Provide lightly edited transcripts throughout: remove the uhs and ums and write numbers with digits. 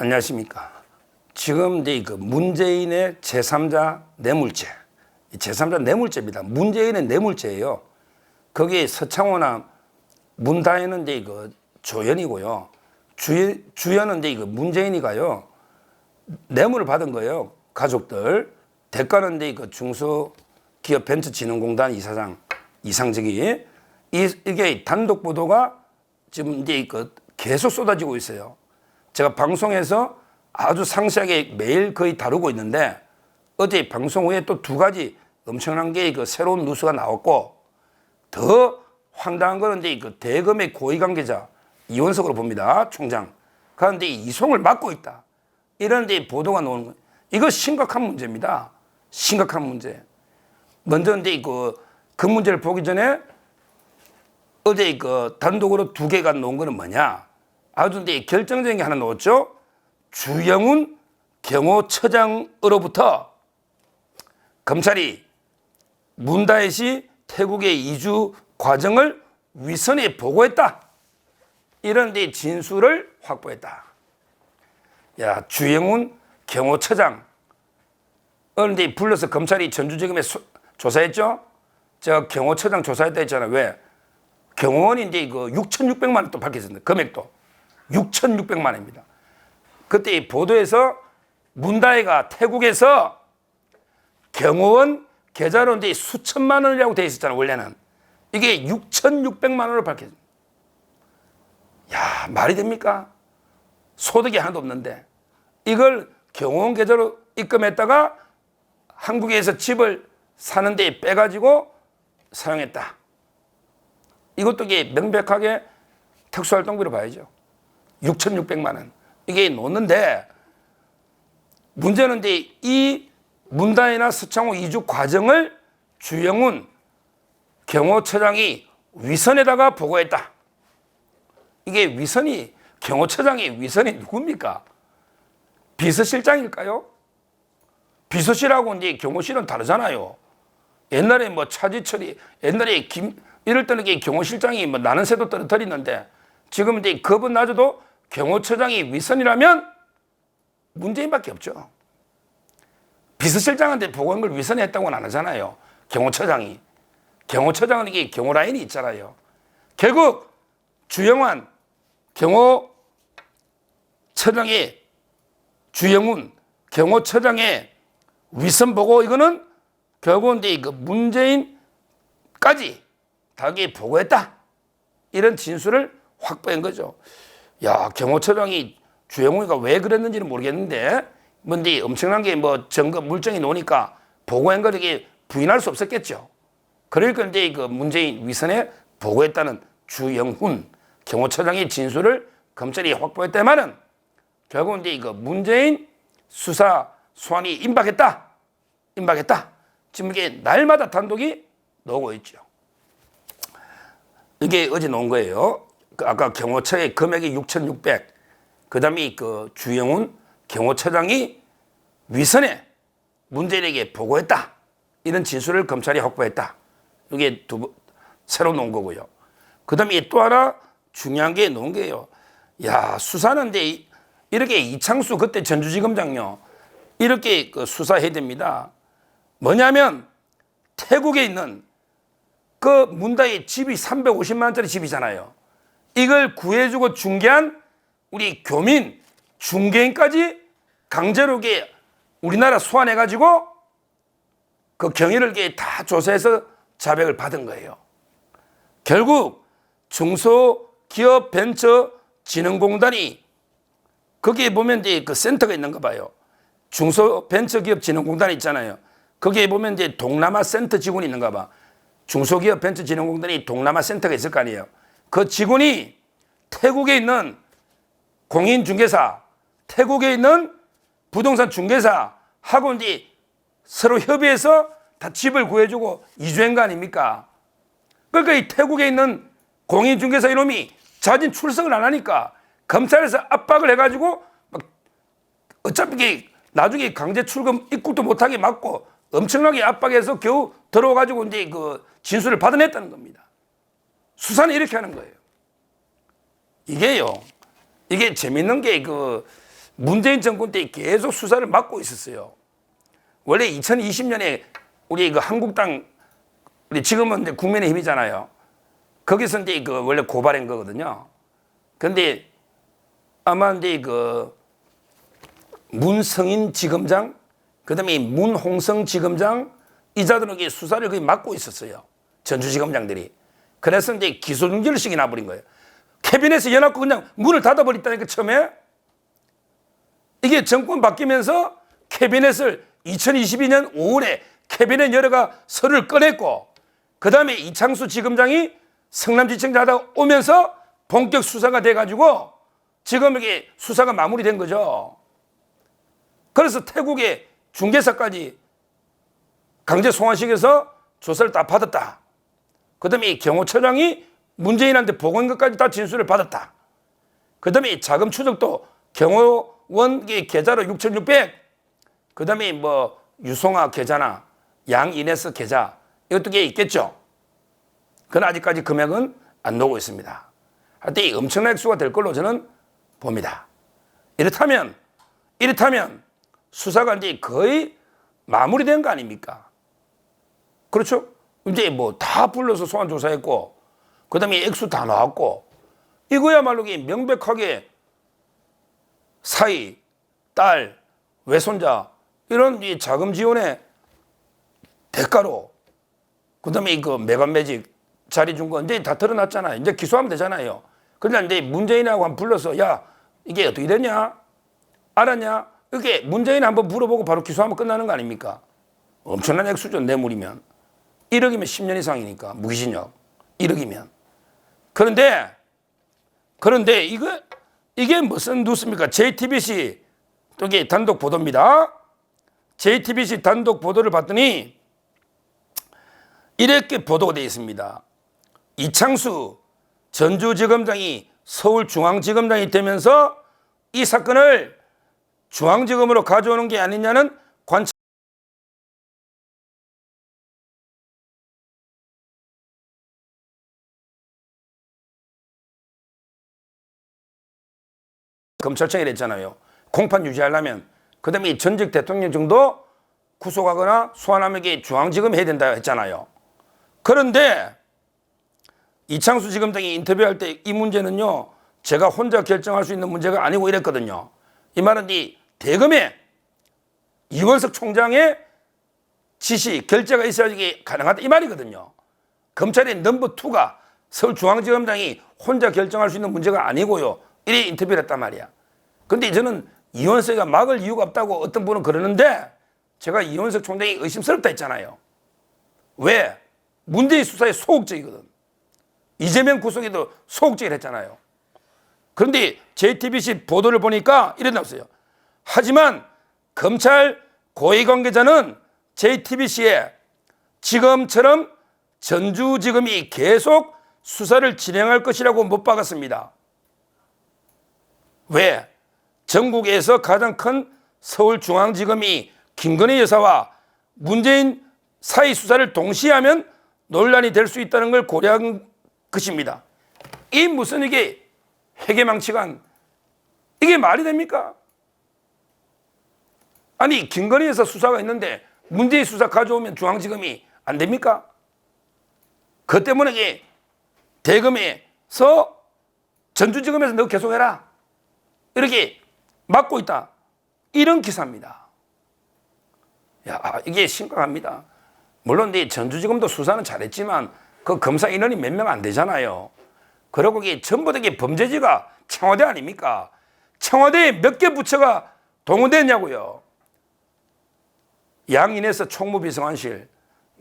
안녕하십니까. 지금 이제 그 문재인의 제3자 뇌물죄, 제3자 뇌물죄입니다. 문재인의 뇌물죄예요. 거기에 서창호나 문다혜는 이제 그 조연이고요. 주연은 이제 그 문재인이가요. 뇌물을 받은 거예요. 가족들. 대가는 이제 그 중소기업벤처진흥공단 이사장 이상직이 이게 단독 보도가 지금 이제 그 계속 쏟아지고 있어요. 제가 방송에서 아주 상세하게 매일 거의 다루고 있는데 어제 방송 후에 또 두 가지 엄청난 게 그 새로운 뉴스가 나왔고 더 황당한 거는 이제 그 대검의 고위 관계자 이원석으로 봅니다. 총장. 그런데 이송을 막고 있다. 이런 데 보도가 나오는 거예요. 이거 심각한 문제입니다. 심각한 문제. 먼저 이제 그 문제를 보기 전에 어제 그 단독으로 두 개가 나온 거는 뭐냐? 아주 이제 결정적인 게 하나 나왔죠. 주영훈 경호처장으로부터 검찰이 문다혜 씨 태국의 이주 과정을 위선에 보고했다. 이런 데 진술을 확보했다. 야, 주영훈 경호처장. 그런데 불러서 검찰이 전주지검에 조사했죠. 제가 경호처장 조사했다 했잖아요. 왜? 경호원이 이제 그 6,600만 원 또 밝혀졌는데 금액도 6,600만 원입니다. 그때 이 보도에서 문다혜가 태국에서 경호원 계좌로 이제 수천만 원이라고 돼 있었잖아요. 원래는 이게 6,600만 원을 밝혀집니다. 야, 말이 됩니까? 소득이 하나도 없는데 이걸 경호원 계좌로 입금했다가 한국에서 집을 사는 데 빼가지고 사용했다. 이것도 이게 명백하게 특수활동비로 봐야죠. 6,600만 원. 이게 놓는데 문제는 이제 이 문다혜나 서창호 이주 과정을 주영훈 경호처장이 위선에다가 보고했다. 이게 위선이 경호처장이 위선이 누굽니까? 비서실장일까요? 비서실하고 이제 경호실은 다르잖아요. 옛날에 뭐 차지철이 옛날에 이럴 때는 경호실장이 뭐 나는 새도 떨어뜨리는데 지금 이제 겁은 나줘도 경호처장이 위선이라면 문재인밖에 없죠. 비서실장한테 보고한 걸 위선에 했다고는 안 하잖아요. 경호처장이. 경호처장은 이게 경호라인이 있잖아요. 결국 주영환 경호처장의 주영훈 경호처장의 위선 보고 이거는 결국은 이제 그 문재인까지 다 보고했다. 이런 진술을 확보한 거죠. 야, 경호처장이 주영훈이가 왜 그랬는지는 모르겠는데 뭔데 엄청난 게 뭐 증거 물증이 나오니까 보고한 걸 이게 부인할 수 없었겠죠. 그러니까 이제 그 문재인 위선에 보고했다는 주영훈 경호처장의 진술을 검찰이 확보했다면은 결국은 이제 그 문재인 수사 소환이 임박했다. 지금 이게 날마다 단독이 나오고 있죠. 이게 어제 나온 거예요. 아까 경호처의 금액이 6,600. 그다음에 그 주영훈 경호처장이 위선에 문재인에게 보고했다. 이런 진술을 검찰이 확보했다. 이게 새로 나온 거고요. 그다음에 또 하나 중요한 게 나온 게요. 야, 수사는 이렇게 이창수 그때 전주지검장요. 이렇게 그 수사해야 됩니다. 뭐냐면 태국에 있는 그 문다혜 집이 350만 원짜리 집이잖아요. 이걸 구해주고 중개한 우리 교민 중개인까지 강제로 우리나라 소환해가지고 그 경위를 다 조사해서 자백을 받은 거예요. 결국 중소기업벤처진흥공단이 거기에 보면 이제 그 센터가 있는가 봐요. 중소벤처기업진흥공단이 있잖아요. 거기에 보면 이제 동남아 센터 직원이 있는가 봐. 중소기업벤처진흥공단이 동남아 센터가 있을 거 아니에요. 그 직원이 태국에 있는 공인중개사, 태국에 있는 부동산 중개사하고 이제 서로 협의해서 다 집을 구해주고 이주한 거 아닙니까? 그러니까 이 태국에 있는 공인중개사 이놈이 자진 출석을 안 하니까 검찰에서 압박을 해가지고 막 어차피 나중에 강제 출금 입국도 못하게 막고 엄청나게 압박해서 겨우 들어와가지고 이제 그 진술을 받아냈다는 겁니다. 수사는 이렇게 하는 거예요. 이게요. 이게 재밌는 게 문재인 정권 때 계속 수사를 맡고 있었어요. 원래 2020년에 우리 그 한국당, 우리 지금은 이제 국민의힘이잖아요. 거기서 이제 그 원래 고발한 거거든요. 근데 아마 이제 그 문성인 지검장, 그 다음에 문홍성 지검장, 이자들에게 수사를 거의 맡고 있었어요. 전주지검장들이. 그래서 이제 기소중지식이 나버린 거예요. 캐비넷에 연합고 그냥 문을 닫아버렸다니까, 처음에. 이게 정권 바뀌면서 캐비넷을 2022년 5월에 캐비넷 여러가 서류를 꺼냈고, 그 다음에 이창수 지검장이 성남지청장 하다가 오면서 본격 수사가 돼가지고 지금 이게 수사가 마무리된 거죠. 그래서 태국의 중개사까지 강제 송환시켜서 조사를 다 받았다. 그 다음에 이 경호처장이 문재인한테 보고한 것까지 다 진술을 받았다. 그 다음에 자금 추적도 경호원 계좌로 6,600, 그 다음에 뭐 유송아 계좌나 양이네스 계좌, 이것도 게 있겠죠. 그러나 아직까지 금액은 안 나오고 있습니다. 하여튼 이 엄청난 액수가 될 걸로 저는 봅니다. 이렇다면 수사가 이제 거의 마무리된 거 아닙니까? 그렇죠? 이제 뭐 다 불러서 소환 조사했고, 그 다음에 액수 다 나왔고, 이거야말로 명백하게 사위, 딸, 외손자 이런 이 자금 지원의 대가로, 그 다음에 그 매간매직 자리 준 거 이제 다 드러났잖아요. 이제 기소하면 되잖아요. 그런데 이제 문재인하고 한번 불러서 야, 이게 어떻게 됐냐? 알았냐? 이렇게 문재인 한번 물어보고 바로 기소하면 끝나는 거 아닙니까? 엄청난 액수죠, 뇌물이면. 1억이면 10년 이상이니까, 무기징역. 1억이면. 그런데 이게 무슨 뉴스입니까? JTBC, 또 이게 단독 보도입니다. JTBC 단독 보도를 봤더니 이렇게 보도가 되어 있습니다. 이창수 전주지검장이 서울중앙지검장이 되면서 이 사건을 중앙지검으로 가져오는 게 아니냐는 관찰. 검찰청이 됐잖아요. 공판 유지하려면. 그 다음에 전직 대통령 정도 구속하거나 소환하면 중앙지검 해야 된다 했잖아요. 그런데 이창수 지검장이 인터뷰할 때 이 문제는요, 제가 혼자 결정할 수 있는 문제가 아니고 이랬거든요. 이 말은 이 대검에 이원석 총장의 지시, 결재가 있어야 이게 가능하다 이 말이거든요. 검찰의 넘버 2가 서울중앙지검장이 혼자 결정할 수 있는 문제가 아니고요. 이래 인터뷰를 했단 말이야. 근데 저는 이원석이가 막을 이유가 없다고 어떤 분은 그러는데, 제가 이원석 총장이 의심스럽다 했잖아요. 왜? 문재인 수사에 소극적이거든. 이재명 구속에도 소극적이라 했잖아요. 그런데 JTBC 보도를 보니까 이래 나왔어요. 하지만 검찰 고위 관계자는 JTBC에 지금처럼 전주지검이 계속 수사를 진행할 것이라고 못 박았습니다. 왜? 전국에서 가장 큰 서울중앙지검이 김건희 여사와 문재인 사이 수사를 동시에 하면 논란이 될 수 있다는 걸 고려한 것입니다. 이 무슨 이게 회계망치관, 이게 말이 됩니까? 아니, 김건희 여사 수사가 있는데 문재인 수사 가져오면 중앙지검이 안 됩니까? 그 때문에 이게 대검에서 전주지검에서 너 계속해라, 이렇게 막고 있다, 이런 기사입니다. 야, 이게 심각합니다. 물론 이 전주지검도 수사는 잘했지만 그 검사 인원이 몇 명 안 되잖아요. 그리고 이게 전부 다 범죄지가 청와대 아닙니까? 청와대에 몇 개 부처가 동원됐냐고요. 양인에서 총무비서관실,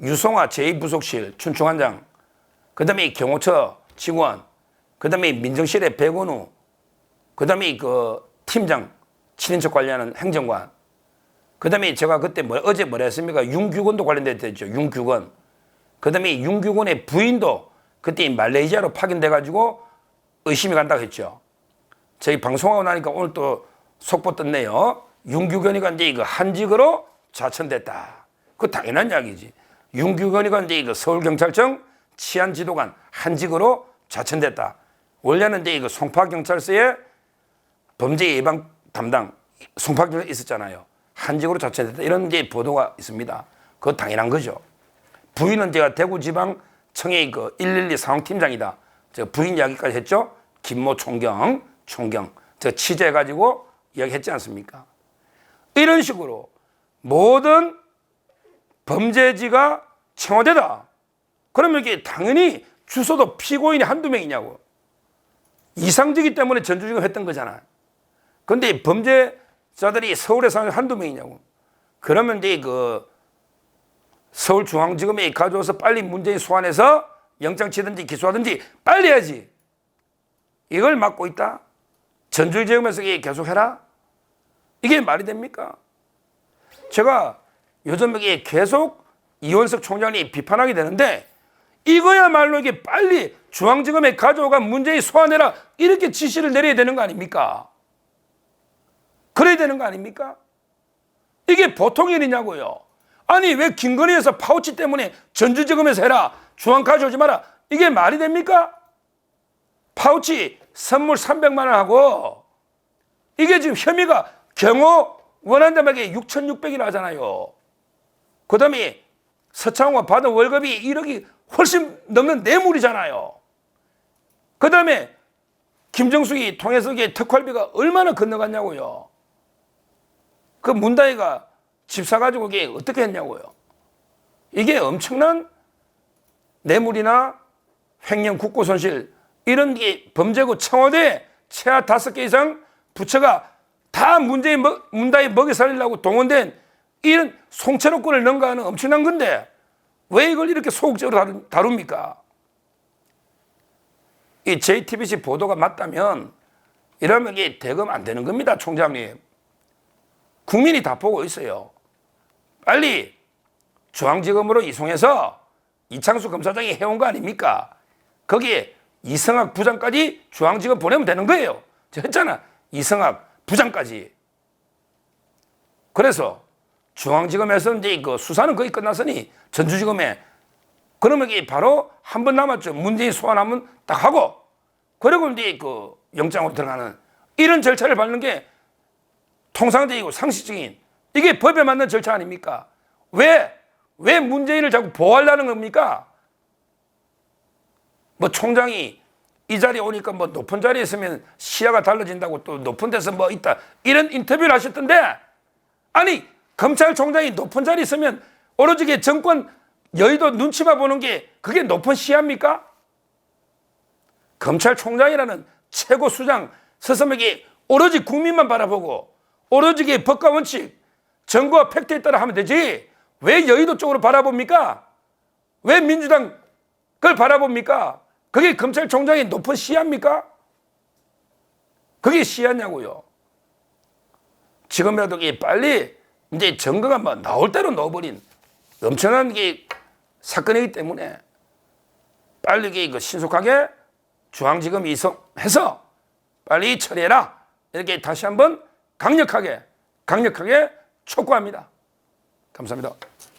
유송아 제2부속실 춘추관장, 그 다음에 경호처 직원, 그 다음에 민정실의 백원우, 그 다음에 그 팀장, 친인척 관리하는 행정관, 그 다음에 제가 그때 어제 뭐라 했습니까? 윤규건도 관련됐죠. 윤규건. 그 다음에 윤규건의 부인도 그때 말레이시아로 파견돼가지고 의심이 간다고 했죠. 저희 방송하고 나니까 오늘 또 속보 떴네요. 윤규건이가 이제 이거 한직으로 좌천됐다. 그거 당연한 이야기지. 윤규건이가 이제 이거 서울경찰청 치안지도관 한직으로 좌천됐다. 원래는 이제 이거 송파경찰서에 범죄 예방 담당 송파경에 있었잖아요. 한직으로 자천됐다. 이런 이제 보도가 있습니다. 그거 당연한 거죠. 부인은 제가 대구지방청의 그 112 상황팀장이다. 제가 부인 이야기까지 했죠. 김모 총경. 제가 취재해가지고 이야기했지 않습니까? 이런 식으로 모든 범죄지가 청와대다. 그러면 이게 당연히 주소도 피고인이 한두 명이냐고. 이상적이기 때문에 전주지검 했던 거잖아. 그런데 범죄자들이 서울에 사는 한두 명이냐고. 그러면 이제 그 서울중앙지검에 가져와서 빨리 문재인 소환해서 영장 치든지 기소하든지 빨리 해야지. 이걸 막고 있다? 전주지검에서 계속해라? 이게 말이 됩니까? 제가 요즘 여기 계속 이원석 총장이 비판하게 되는데 이거야말로 이게 빨리 중앙지검에 가져가 문재인 소환해라 이렇게 지시를 내려야 되는 거 아닙니까? 그래야 되는 거 아닙니까? 이게 보통 일이냐고요. 아니 왜 김건희에서 파우치 때문에 전주지검에서 해라 중앙 가져오지 마라 이게 말이 됩니까? 파우치 선물 300만 원 하고 이게 지금 혐의가 경호 원한자에게 6,600이나 하잖아요. 그 다음에 서창호가 받은 월급이 1억이 훨씬 넘는 뇌물이잖아요. 그 다음에 김정숙이 통해서의 특활비가 얼마나 건너갔냐고요. 그 문다희가 집 사가지고 이게 어떻게 했냐고요. 이게 엄청난 뇌물이나 횡령 국고 손실 이런 게 범죄고 청와대 최하 5개 이상 부처가 다 문다희 먹여 살리려고 동원된 이런 송채노권을 능가하는 엄청난 건데 왜 이걸 이렇게 소극적으로 다룹니까? 이 JTBC 보도가 맞다면 이러면 이게 대금 안 되는 겁니다, 총장님. 국민이 다 보고 있어요. 빨리 중앙지검으로 이송해서 이창수 검사장이 해온 거 아닙니까? 거기에 이성학 부장까지 중앙지검 보내면 되는 거예요. 제가 했잖아. 이성학 부장까지. 그래서 중앙지검에서 이제 그 수사는 거의 끝났으니 전주지검에 그러면 이게 바로 한 번 남았죠. 문재인 소환하면 딱 하고 그리고 이제 그 영장으로 들어가는 이런 절차를 밟는 게 통상적이고 상식적인 이게 법에 맞는 절차 아닙니까? 왜 문재인을 자꾸 보호하려는 겁니까? 뭐 총장이 이 자리에 오니까 뭐 높은 자리에 있으면 시야가 달라진다고 또 높은 데서 뭐 있다 이런 인터뷰를 하셨던데 아니 검찰총장이 높은 자리에 있으면 오로지 정권 여의도 눈치만 보는 게 그게 높은 시야입니까? 검찰총장이라는 최고 수장 스스로에게 오로지 국민만 바라보고 오로지 법과 원칙 정부와 팩트에 따라 하면 되지 왜 여의도 쪽으로 바라봅니까? 왜 민주당 그걸 바라봅니까? 그게 검찰총장의 높은 시야입니까? 그게 시야냐고요. 지금이라도 빨리 이제 증거가 뭐 나올 대로 넣어버린 엄청난 게 사건이기 때문에 빨리 신속하게 중앙지검 이송해서 빨리 처리해라. 이렇게 다시 한번 강력하게 촉구합니다. 감사합니다.